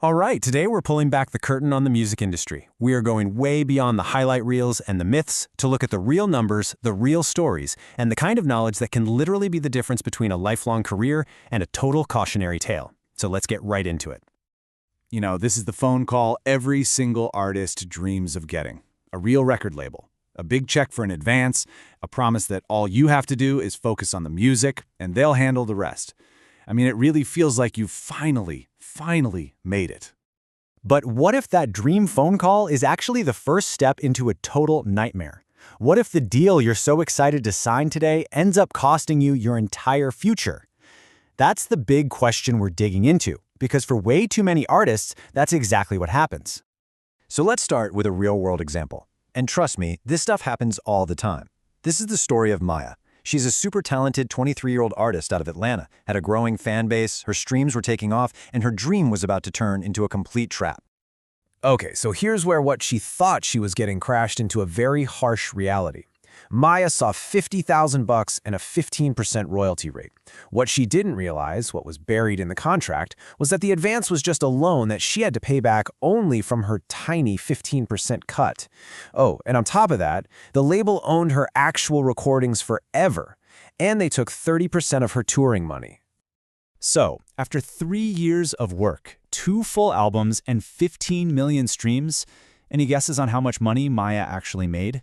All right, today we're pulling back the curtain on the music industry. We are going way beyond the highlight reels and the myths to look at the real numbers, the real stories, and the kind of knowledge that can literally be the difference between a lifelong career and a total cautionary tale. So let's get right into it. You know, this is the phone call every single artist dreams of getting. A real record label, a big check for an advance, a promise that all you have to do is focus on the music, and they'll handle the rest. I mean, it really feels like you've finally made it. But what if that dream phone call is actually the first step into a total nightmare? What if the deal you're so excited to sign today ends up costing you your entire future? That's the big question we're digging into, because for way too many artists, that's exactly what happens. So let's start with a real-world example. And trust me, this stuff happens all the time. This is the story of Maya. She's a super talented 23-year-old artist out of Atlanta, had a growing fan base, her streams were taking off, and her dream was about to turn into a complete trap. Okay, so here's where what she thought she was getting crashed into a very harsh reality. Maya saw $50,000 and a 15% royalty rate. What she didn't realize, what was buried in the contract, was that the advance was just a loan that she had to pay back only from her tiny 15% cut. Oh, and on top of that, the label owned her actual recordings forever, and they took 30% of her touring money. So, after 3 years of work, 2 full albums, and 15 million streams, any guesses on how much money Maya actually made?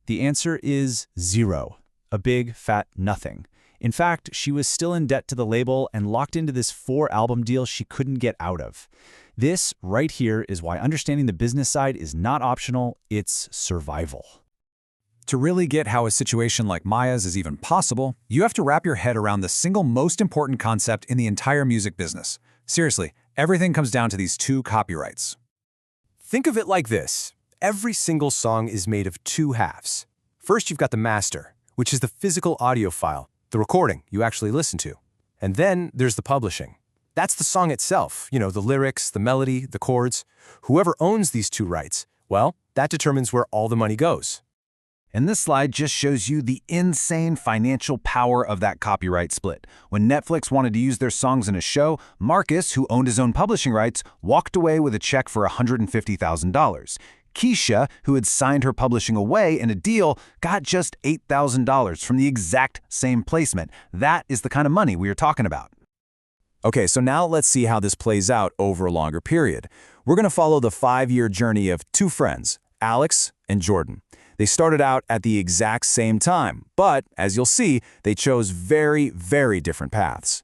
The answer is 0, a big, fat nothing. In fact, she was still in debt to the label and locked into this 4-album deal she couldn't get out of. This, right here, is why understanding the business side is not optional, it's survival. To really get how a situation like Maya's is even possible, you have to wrap your head around the single most important concept in the entire music business. Seriously, everything comes down to these 2 copyrights. Think of it like this. Every single song is made of 2 halves. First, you've got the master, which is the physical audio file, the recording you actually listen to. And then there's the publishing. That's the song itself, you know, the lyrics, the melody, the chords. Whoever owns these 2 rights, well, that determines where all the money goes. And this slide just shows you the insane financial power of that copyright split. When Netflix wanted to use their songs in a show, Marcus, who owned his own publishing rights, walked away with a check for $150,000. Keisha, who had signed her publishing away in a deal, got just $8,000 from the exact same placement. That is the kind of money we are talking about. Okay, so now let's see how this plays out over a longer period. We're going to follow the 5-year journey of 2 friends, Alex and Jordan. They started out at the exact same time, but as you'll see, they chose very different paths.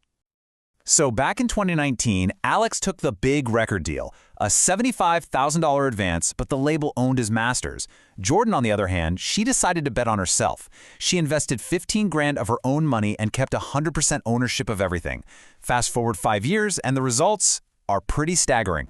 So back in 2019, Alex took the big record deal, a $75,000 advance, but the label owned his masters. Jordan, on the other hand, she decided to bet on herself. She invested $15,000 of her own money and kept 100% ownership of everything. Fast forward 5 years, and the results are pretty staggering.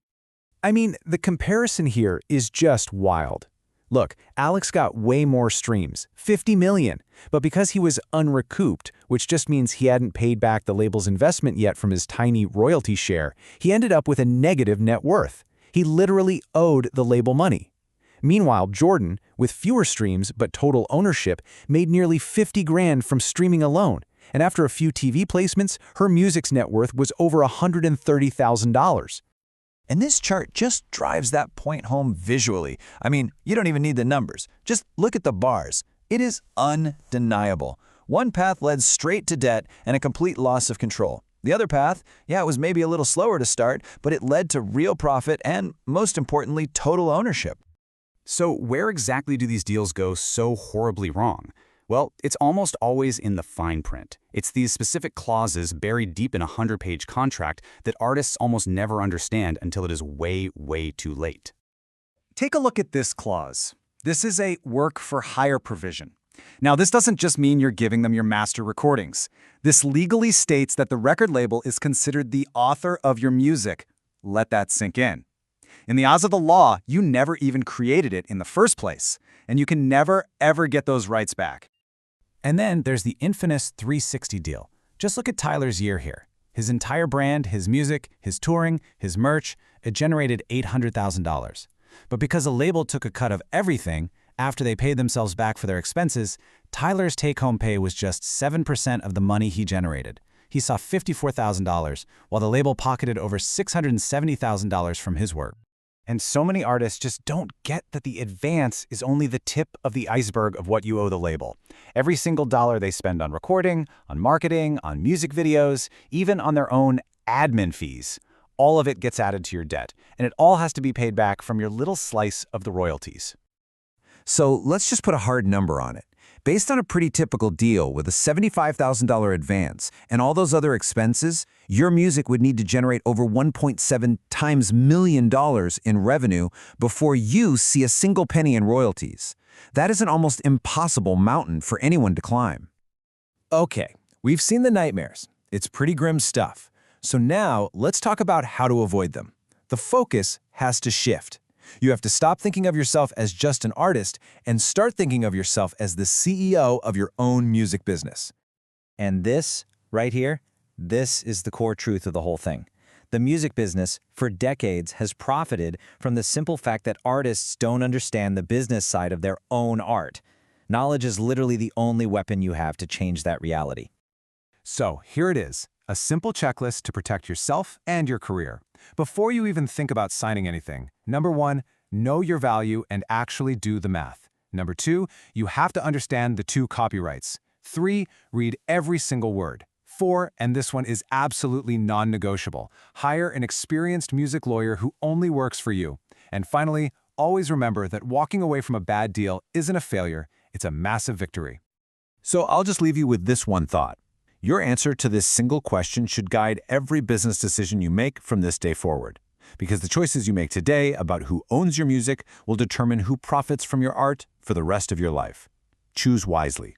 I mean, the comparison here is just wild. Look, Alex got way more streams, 50 million, but because he was unrecouped, which just means he hadn't paid back the label's investment yet from his tiny royalty share, he ended up with a negative net worth. He literally owed the label money. Meanwhile, Jordan, with fewer streams but total ownership, made nearly $50,000 from streaming alone, and after a few TV placements, her music's net worth was over $130,000. And this chart just drives that point home visually. I mean, you don't even need the numbers. Just look at the bars. It is undeniable. One path led straight to debt and a complete loss of control. The other path, yeah, it was maybe a little slower to start, but it led to real profit and, most importantly, total ownership. So where exactly do these deals go so horribly wrong? Well, it's almost always in the fine print. It's these specific clauses buried deep in a 100-page contract that artists almost never understand until it is way too late. Take a look at this clause. This is a work for hire provision. Now, this doesn't just mean you're giving them your master recordings. This legally states that the record label is considered the author of your music. Let that sink in. In the eyes of the law, you never even created it in the first place, and you can never, ever get those rights back. And then there's the infamous 360 deal. Just look at Tyler's year here. His entire brand, his music, his touring, his merch, it generated $800,000. But because a label took a cut of everything, after they paid themselves back for their expenses, Tyler's take-home pay was just 7% of the money he generated. he saw $54,000, while the label pocketed over $670,000 from his work. And so many artists just don't get that the advance is only the tip of the iceberg of what you owe the label. Every single dollar they spend on recording, on marketing, on music videos, even on their own admin fees, all of it gets added to your debt, and it all has to be paid back from your little slice of the royalties. So let's just put a hard number on it. Based on a pretty typical deal with a $75,000 advance and all those other expenses, your music would need to generate over 1.7 times million dollars in revenue before you see a single penny in royalties. That is an almost impossible mountain for anyone to climb. Okay, we've seen the nightmares. It's pretty grim stuff. So now let's talk about how to avoid them. The focus has to shift. You have to stop thinking of yourself as just an artist and start thinking of yourself as the CEO of your own music business. And this, right here, this is the core truth of the whole thing. The music business, for decades, has profited from the simple fact that artists don't understand the business side of their own art. Knowledge is literally the only weapon you have to change that reality. So here it is, a simple checklist to protect yourself and your career. Before you even think about signing anything, number 1, know your value and actually do the math. Number 2, you have to understand the 2 copyrights. 3, read every single word. 4, and this one is absolutely non-negotiable, hire an experienced music lawyer who only works for you. And finally, always remember that walking away from a bad deal isn't a failure, it's a massive victory. So I'll just leave you with this one thought. Your answer to this single question should guide every business decision you make from this day forward. Because the choices you make today about who owns your music will determine who profits from your art for the rest of your life. Choose wisely.